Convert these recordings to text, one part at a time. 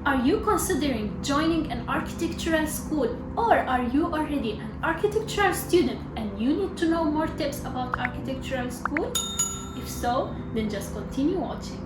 Are you considering joining an architectural school, or are you already an architectural student and you need to know more tips about architectural school? If so, then just continue watching.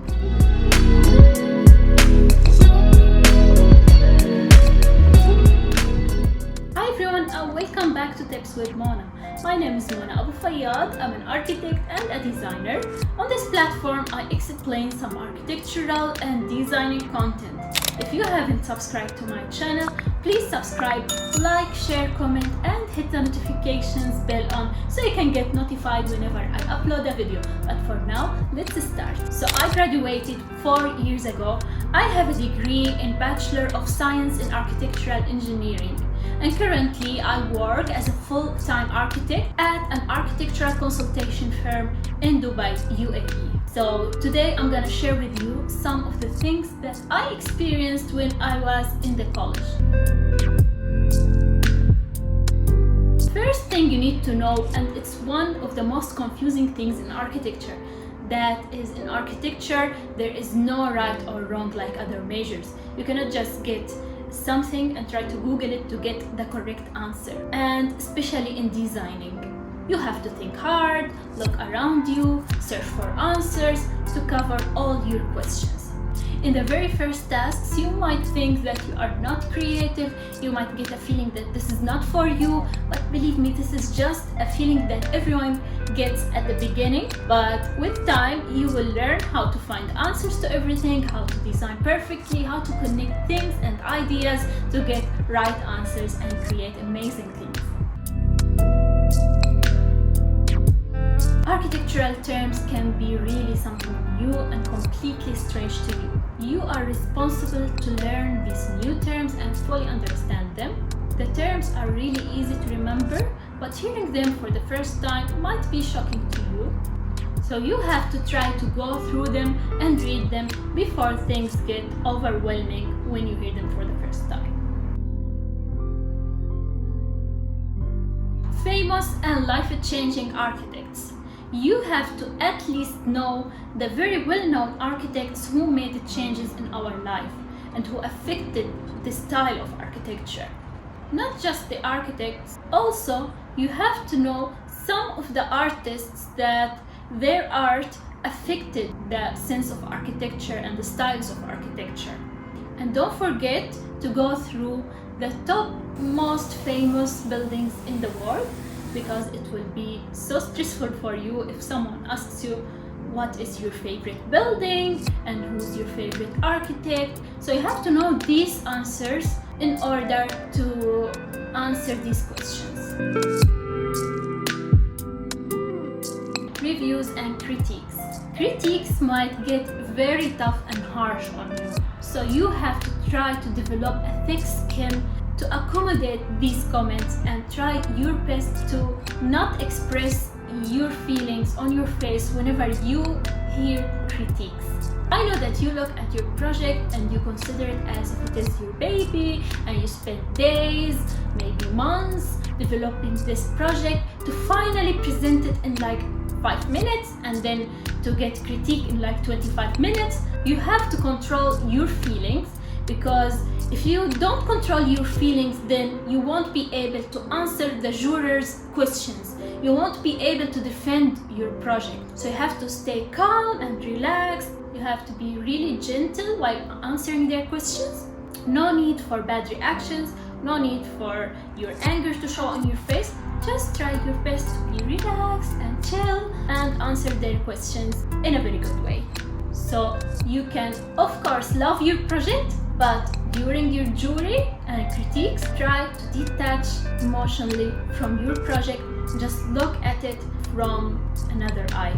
Hi everyone and welcome back to Tips with Mona. My name is Mona Abou Fayad. I'm an architect and a designer. On this platform, I explain some architectural and designing content. If you haven't subscribed to my channel, please subscribe, like, share, comment, and hit the notifications bell on so you can get notified whenever I upload a video. But for now, let's start. So I graduated 4 years ago. I have a degree in Bachelor of Science in Architectural Engineering. And currently I work as a full-time architect at an architectural consultation firm in Dubai, UAE. So today I'm gonna share with you some of the things that I experienced when I was in the college. First thing you need to know, and it's one of the most confusing things in architecture, that is, in architecture there is no right or wrong like other majors. You cannot just get something and try to Google it to get the correct answer. And especially in designing, you have to think hard, look around you, search for answers to cover all your questions. In the very first tasks, you might think that you are not creative, you might get a feeling that this is not for you, but believe me, this is just a feeling that everyone gets at the beginning. But with time, you will learn how to find answers to everything, how to design perfectly, how to connect things and ideas to get right answers and create amazing things. Architectural terms can be really something new and completely strange to you. You are responsible to learn these new terms and fully understand them. The terms are really easy to remember, but hearing them for the first time might be shocking to you. So you have to try to go through them and read them before things get overwhelming when you hear them for the first time. Famous and life-changing architects. You have to at least know the very well-known architects who made changes in our life and who affected the style of architecture. Not just the architects, also you have to know some of the artists that their art affected the sense of architecture and the styles of architecture. And don't forget to go through the top most famous buildings in the world, because it will be so stressful for you if someone asks you what is your favorite building and who's your favorite architect. So you have to know these answers in order to answer these questions. Reviews and critiques. Critiques might get very tough and harsh on you, so you have to try to develop a thick skin to accommodate these comments and try your best to not express your feelings on your face whenever you hear critiques. I know that you look at your project and you consider it as if it is your baby, and you spend days, maybe months, developing this project to finally present it in like 5 minutes and then to get critique in like 25 minutes. You have to control your feelings, because if you don't control your feelings, then you won't be able to answer the jurors' questions. You won't be able to defend your project. So you have to stay calm and relaxed. You have to be really gentle while answering their questions. No need for bad reactions. No need for your anger to show on your face. Just try your best to be relaxed and chill and answer their questions in a very good way. So you can, of course, love your project, but during your jury and critiques, try to detach emotionally from your project. Just look at it from another eye.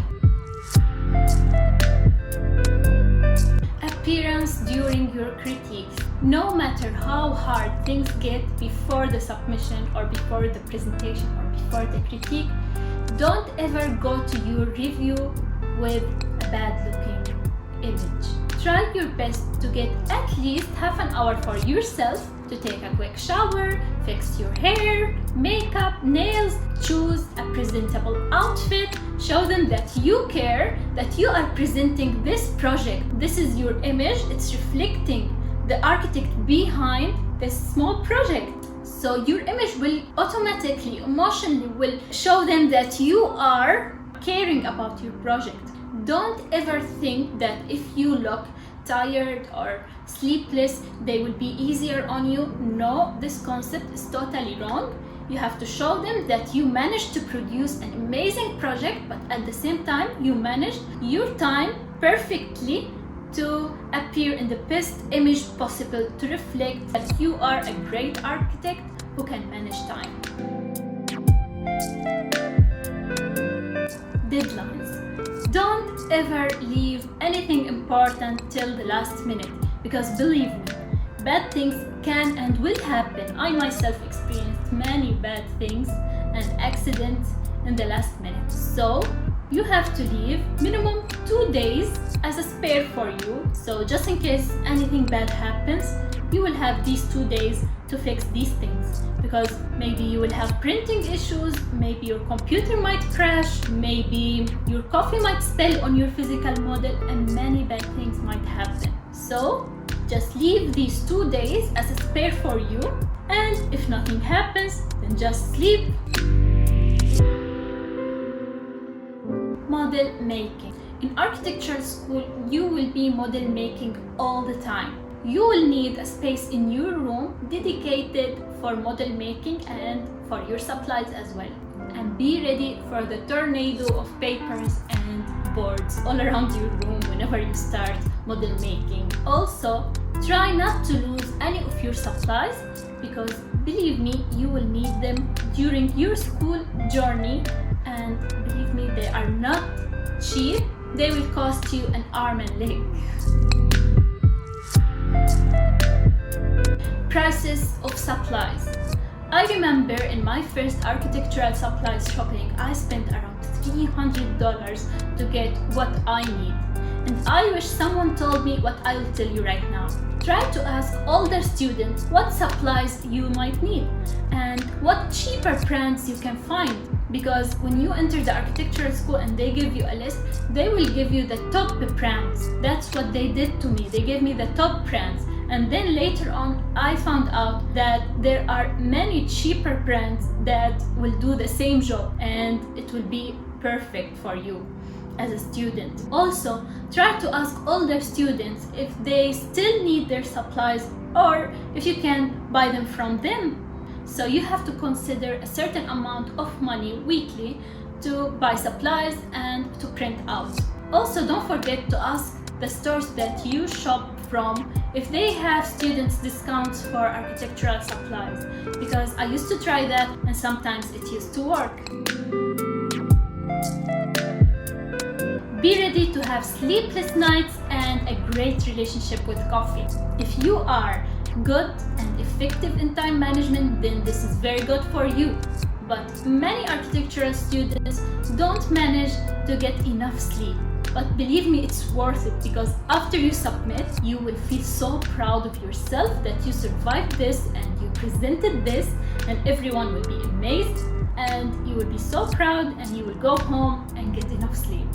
Appearance during your critiques. No matter how hard things get before the submission or before the presentation or before the critique, don't ever go to your review with a bad looking image. Try your best to get at least half an hour for yourself to take a quick shower, fix your hair, makeup, nails, choose a presentable outfit, show them that you care, that you are presenting this project. This is your image, it's reflecting the architect behind this small project. So your image will automatically, emotionally will show them that you are caring about your project. Don't ever think that if you look tired or sleepless, they will be easier on you. No, this concept is totally wrong. You have to show them that you managed to produce an amazing project, but at the same time, you managed your time perfectly to appear in the best image possible to reflect that you are a great architect who can manage time. Deadlines. Don't ever leave anything important till the last minute, because believe me, bad things can and will happen. I myself experienced many bad things and accidents in the last minute. So you have to leave minimum 2 days as a spare for you. So just in case anything bad happens, you will have these 2 days to fix these things, because maybe you will have printing issues, maybe your computer might crash, maybe your coffee might spill on your physical model, and many bad things might happen. So just leave these 2 days as a spare for you, and if nothing happens, then just sleep. Model making. In architecture school, you will be model making all the time. You will need a space in your room dedicated for model making and for your supplies as well. And be ready for the tornado of papers and boards all around your room whenever you start model making. Also, try not to lose any of your supplies, because believe me, you will need them during your school journey, and believe me, they are not cheap. They will cost you an arm and leg. Prices of supplies. I remember in my first architectural supplies shopping, I spent around $300 to get what I need. And I wish someone told me what I will tell you right now. Try to ask older students what supplies you might need and what cheaper brands you can find. Because when you enter the architectural school and they give you a list, they will give you the top brands. That's what they did to me. They gave me the top brands. And then later on, I found out that there are many cheaper brands that will do the same job, and it will be perfect for you as a student. Also, try to ask older students if they still need their supplies or if you can buy them from them. So you have to consider a certain amount of money weekly to buy supplies and to print out. Also, don't forget to ask the stores that you shop from if they have students discounts for architectural supplies, because I used to try that and sometimes it used to work. Be ready to have sleepless nights and a great relationship with coffee. If you are good and effective in time management, then this is very good for you. But many architectural students don't manage to get enough sleep. But believe me, it's worth it, because after you submit, you will feel so proud of yourself that you survived this and you presented this, and everyone will be amazed, and you will be so proud, and you will go home and get enough sleep.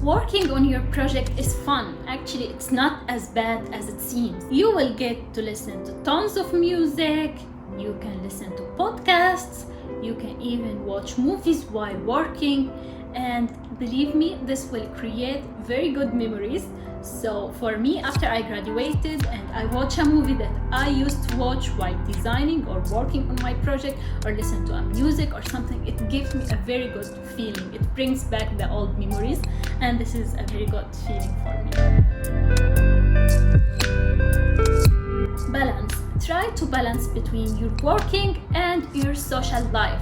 Working on your project is fun. Actually, it's not as bad as it seems. You will get to listen to tons of music, you can listen to podcasts, you can even watch movies while working, and believe me, this will create very good memories. So for me, after I graduated and I watch a movie that I used to watch while designing or working on my project, or listen to a music or something, it gives me a very good feeling. It brings back the old memories, and this is a very good feeling for me. Balance. Try to balance between your working and your social life.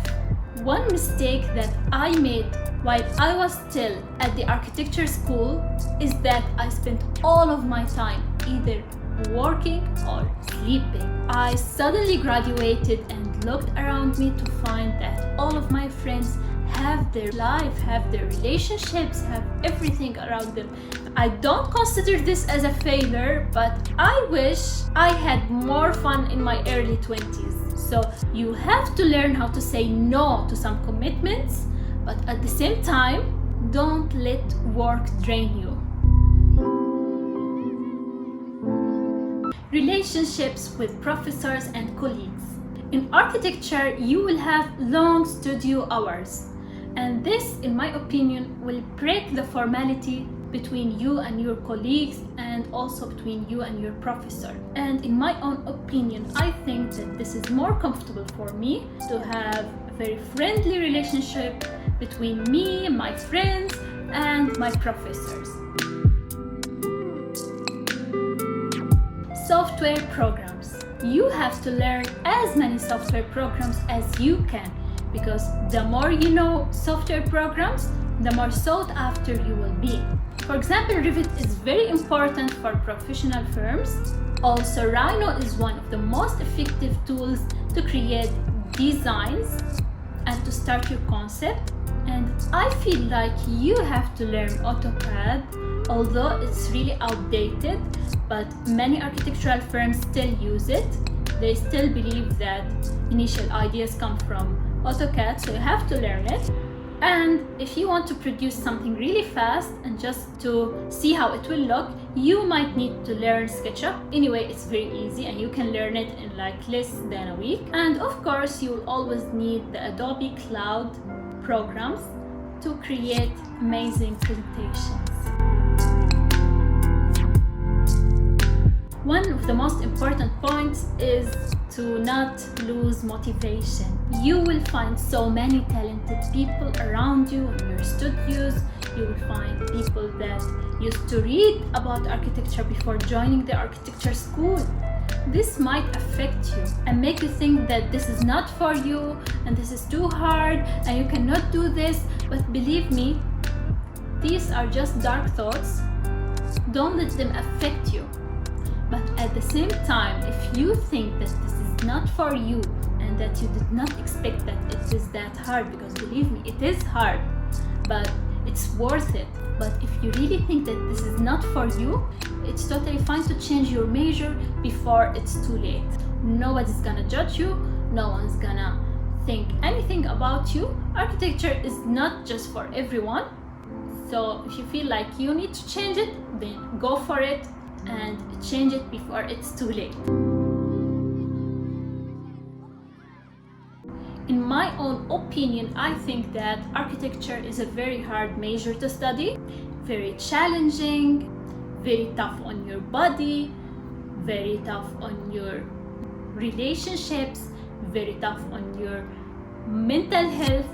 One mistake that I made while I was still at the architecture school is that I spent all of my time either working or sleeping. I suddenly graduated and looked around me to find that all of my friends have their life, have their relationships, have everything around them. I don't consider this as a failure, but I wish I had more fun in my early 20s. So you have to learn how to say no to some commitments, but at the same time, don't let work drain you. relationships with professors and colleagues. In architecture, you will have long studio hours, and this, in my opinion, will break the formality between you and your colleagues and also between you and your professor. And in my own opinion, I think that this is more comfortable for me to have a very friendly relationship between me, my friends, and my professors. Software programs. You have to learn as many software programs as you can, because the more you know software programs, the more sought after you will be. For example, Revit is very important for professional firms. Also, Rhino is one of the most effective tools to create designs and to start your concept. And I feel like you have to learn AutoCAD, although it's really outdated, but many architectural firms still use it. They still believe that initial ideas come from AutoCAD, so you have to learn it. And if you want to produce something really fast and just to see how it will look, you might need to learn SketchUp. Anyway, it's very easy and you can learn it in like less than a week. And of course, you will always need the Adobe Cloud programs to create amazing presentations. One of the most important points is to not lose motivation. You will find so many talented people around you in your studios. You will find people that used to read about architecture before joining the architecture school. This might affect you and make you think that this is not for you and this is too hard and you cannot do this. But believe me, these are just dark thoughts. Don't let them affect you. But at the same time, if you think that this is not for you and that you did not expect that it is that hard, because believe me, it is hard, but it's worth it. But if you really think that this is not for you, it's totally fine to change your major before it's too late. Nobody's gonna judge you, no one's gonna think anything about you. Architecture is not just for everyone. So if you feel like you need to change it, then go for it and change it before it's too late. In my own opinion, I think that architecture is a very hard major to study, very challenging, very tough on your body, very tough on your relationships, very tough on your mental health.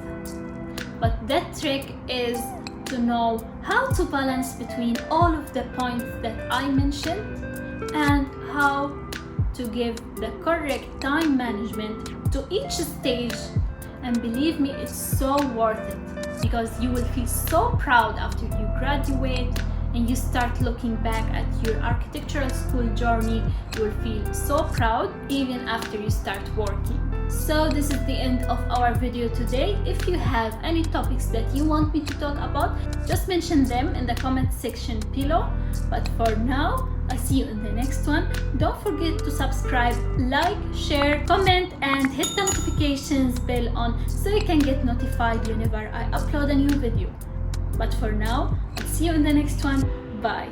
But that trick is to know how to balance between all of the points that I mentioned and how to give the correct time management to each stage. And believe me, it's so worth it, because you will feel so proud after you graduate and you start looking back at your architectural school journey. You will feel so proud even after you start working. So this is the end of our video today. If you have any topics that you want me to talk about, just mention them in the comment section below. But for now, I'll see you in the next one. Don't forget to subscribe, like, share, comment, and hit the notifications bell on so you can get notified whenever I upload a new video. But for now, I'll see you in the next one. Bye.